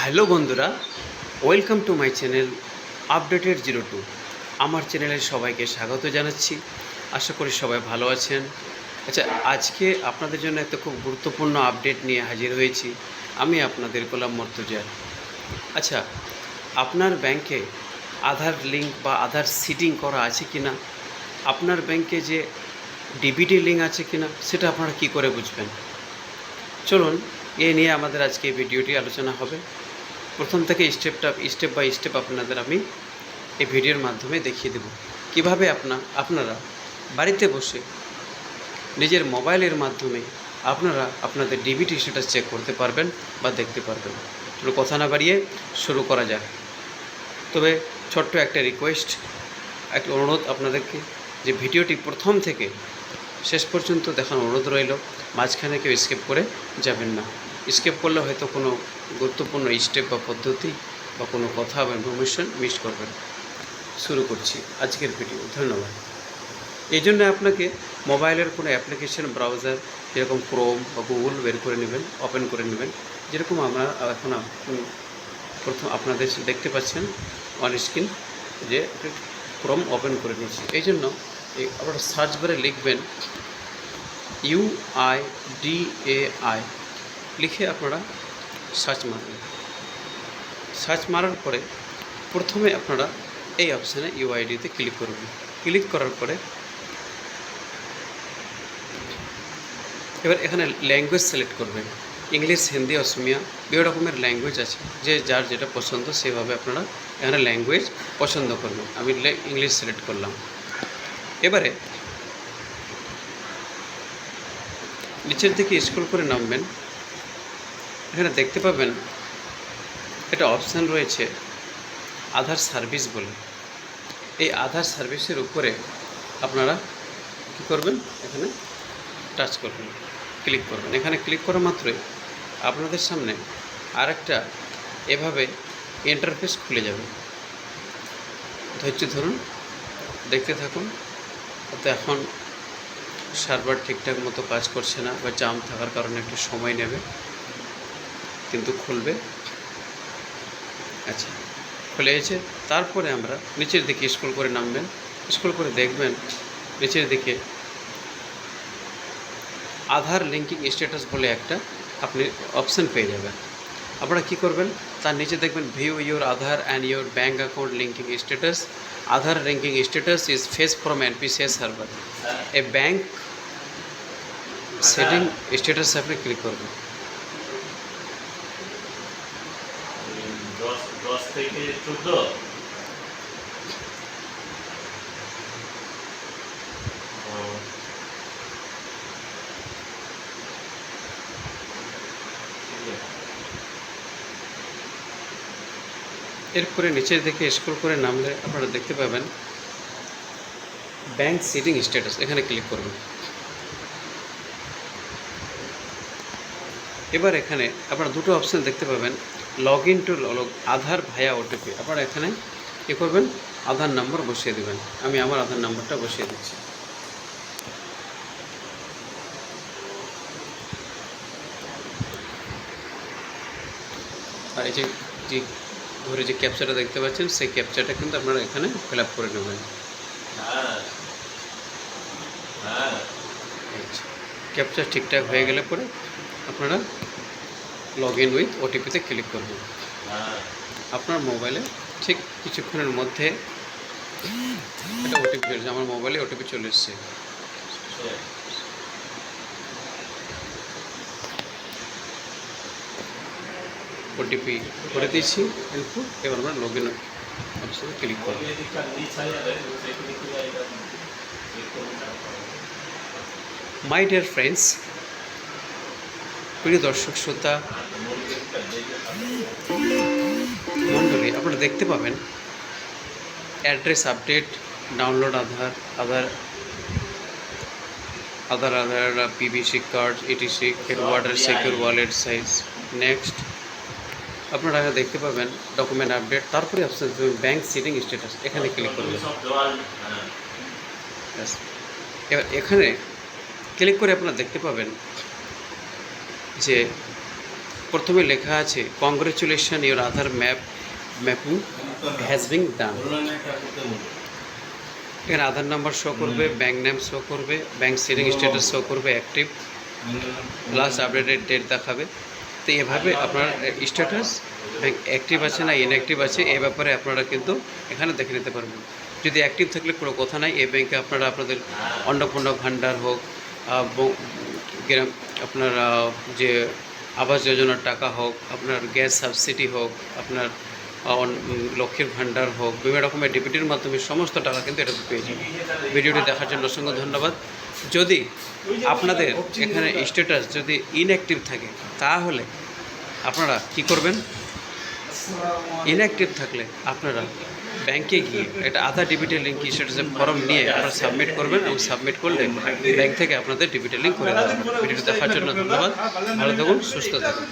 Hello বন্ধুরা, welcome to my channel updated 02। আমার চ্যানেলে সবাইকে স্বাগত জানাচ্ছি। আশা করি সবাই ভালো আছেন। আচ্ছা, আজকে আপনাদের জন্য একটা খুব গুরুত্বপূর্ণ আপডেট নিয়ে হাজির হয়েছি। আমি আপনাদের গোলাম মর্তুজা। আচ্ছা, আপনার ব্যাংকে আধার লিঙ্ক বা আধার সিডিং করা আছে কি না, আপনার ব্যাংকে যে ডিবিটি লিঙ্ক আছে কি না, সেটা আপনারা কী করে বুঝবেন? চলুন এ নিয়ে আমাদের আজকে এই ভিডিওটি আলোচনা হবে। প্রথম থেকে স্টেপ বাই স্টেপ আপনাদের আমি এই ভিডিওর মাধ্যমে দেখিয়ে দেব কীভাবে আপনারা বাড়িতে বসে নিজের মোবাইলের মাধ্যমে আপনারা আপনাদের ডিবিটি স্ট্যাটাস চেক করতে পারবেন বা দেখতে পারবেন। চলো কথা না বাড়িয়ে শুরু করা যাক। তবে ছোট্ট একটা রিকোয়েস্ট, একটা অনুরোধ আপনাদেরকে, যে ভিডিওটি প্রথম থেকে শেষ পর্যন্ত দেখার অনুরোধ রইল। মাঝখানে কেউ স্কিপ করে যাবেন না। স্কিপ করলে হয়তো কোনো গুরুত্বপূর্ণ স্টেপ বা পদ্ধতি বা কোনো কথা বা ইনফরমেশন মিস করবেন। শুরু করছি আজকের ভিডিও। ধন্যবাদ। এই জন্য আপনাকে মোবাইলের কোনো অ্যাপ্লিকেশন ব্রাউজার, যেরকম ক্রোম বা গুগল বের করে নেবেন, ওপেন করে নেবেন। যেরকম আমরা এখন প্রথম আপনাদের দেখতে পাচ্ছেন অন স্ক্রিন যে ক্রোম ওপেন করে নিয়েছি। এই জন্য আপনারা সার্চ বারে লিখবেন UIDAI লিখে আপনারা সার্চ মারবেন। সার্চ মারার পরে প্রথমে আপনারা এই অপশানে ইউআইডিতে ক্লিক করবেন। ক্লিক করার পরে এবার এখানে ল্যাঙ্গুয়েজ সিলেক্ট করবেন। ইংলিশ, হিন্দি, অসমিয়া বিভিন্ন রকমের ল্যাঙ্গুয়েজ আছে, যে যার যেটা পছন্দ সেভাবে আপনারা এখানে ল্যাঙ্গুয়েজ পছন্দ করবেন। আমি ইংলিশ সিলেক্ট করলাম। এবারে নিচের দিকে স্ক্রল করে নামবেন। এখানে দেখতে পাবেন একটা অপশান রয়েছে আধার সার্ভিস বলে। এই আধার সার্ভিসের উপরে আপনারা কী করবেন, এখানে টাচ করবেন, ক্লিক করবেন। এখানে ক্লিক করা মাত্রই আপনাদের সামনে আরেকটা এভাবে ইন্টারফেস খুলে যাবে। ধৈর্য ধরুন, দেখতে থাকুন। তো এখন সার্ভার ঠিকঠাক মতো কাজ করছে না বা জাম থাকার কারণে একটু সময় নেবে, কিন্তু খুলবে। আচ্ছা, খুলে গেছে। তারপরে আমরা নিচের দিকে স্ক্রল করে নামবেন। স্ক্রল করে দেখবেন নিচের দিকে আধার লিঙ্কিং স্ট্যাটাস বলে একটা আপনি অপশান পেয়ে যাবেন। আপনারা কী করবেন, তার নিচে দেখবেন view your Aadhaar and your bank account linking status. Aadhaar linking status is face from NPCI server A bank setting status আপনি ক্লিক করবেন। এরপরে নিচের দিকে স্ক্রল করে নামলে আপনারা দেখতে পাবেন ব্যাঙ্ক সেটিং স্ট্যাটাস, এখানে ক্লিক করবেন। এবার এখানে আপনারা দুটো অপশান দেখতে পাবেন, log in to Aadhaar via OTP। আপনারা এখানে কী করবেন, আধার নম্বর বসিয়ে দেবেন। আমি আমার আধার নম্বরটা বসিয়ে দিচ্ছি। আর এই যে ধরে যে ক্যাপচারটা দেখতে পাচ্ছেন, সেই ক্যাপচারটা কিন্তু আপনারা এখানে ফিল আপ করে নেবেন। ক্যাপচার ঠিকঠাক হয়ে গেলে পরে আপনারা লগ ইন উইথ OTPতে ক্লিক করবেন। আপনার মোবাইলে ঠিক কিছুক্ষণের মধ্যে একটা OTP এসেছে। আমার মোবাইলে OTP চলে এসছে। OTP করে দিয়েছি ইনপুট। এবার আমরা লগ ইন অপশনে ক্লিক করব। মাই ডিয়ার ফ্রেন্ডস, প্রিয় দর্শক শ্রোতা মণ্ডলী, আপনারা দেখতে পাবেন অ্যাড্রেস আপডেট, ডাউনলোড আধার PVC card, ETC, water secure wallet size. Next আপনারা দেখতে পাবেন ডকুমেন্ট আপডেট। তারপরে অপশন ব্যাঙ্ক সিটিং স্ট্যাটাস, এখানে ক্লিক করবেন। এবার এখানে ক্লিক করে আপনারা দেখতে পাবেন যে প্রথমে লেখা আছে congratulation your Aadhaar mapping has been done. এখানে আধার নাম্বার শো করবে, ব্যাঙ্ক নেম শো করবে, ব্যাঙ্ক সেভিং স্ট্যাটাস শো করবে, অ্যাক্টিভ, লাস্ট আপডেটেড ডেট দেখাবে। তো এভাবে আপনার স্ট্যাটাস ব্যাঙ্ক অ্যাক্টিভ আছে না ইনঅ্যাক্টিভ আছে এই ব্যাপারে আপনারা কিন্তু এখানে দেখে নিতে পারবেন। যদি অ্যাক্টিভ থাকলে কোনো কথা নাই, এই ব্যাংকে আপনারা আপনাদের অন্নপূর্ণা ভাণ্ডার হোক, গ্রাম আপনার যে আবাস যোজনার টাকা হোক, আপনার গ্যাস সাবসিডি হোক, আপনার লক্ষ্মীর ভাণ্ডার হোক, বিভিন্ন রকমের ডিপিটির মাধ্যমে সমস্ত টাকা কিন্তু এটাতে পেয়ে যাবেন। ভিডিওটি দেখার জন্য অসংখ্য ধন্যবাদ। যদি আপনাদের এখানে স্ট্যাটাস যদি ইনঅ্যাক্টিভ থাকে তাহলে আপনারা কি করবেন? ইনঅ্যাক্টিভ থাকলে আপনারা ব্যাংকে গিয়ে একটা আধার ডিবিটের লিঙ্ক স্ট্যাটাসের ফর্ম নিয়ে আপনারা সাবমিট করবেন এবং সাবমিট করলে ব্যাংক থেকে আপনাদের ডিবিটের লিঙ্ক করে দেওয়া হবে। ভিডিওটি দেখার জন্য ধন্যবাদ। ভালো থাকুন, সুস্থ থাকুন।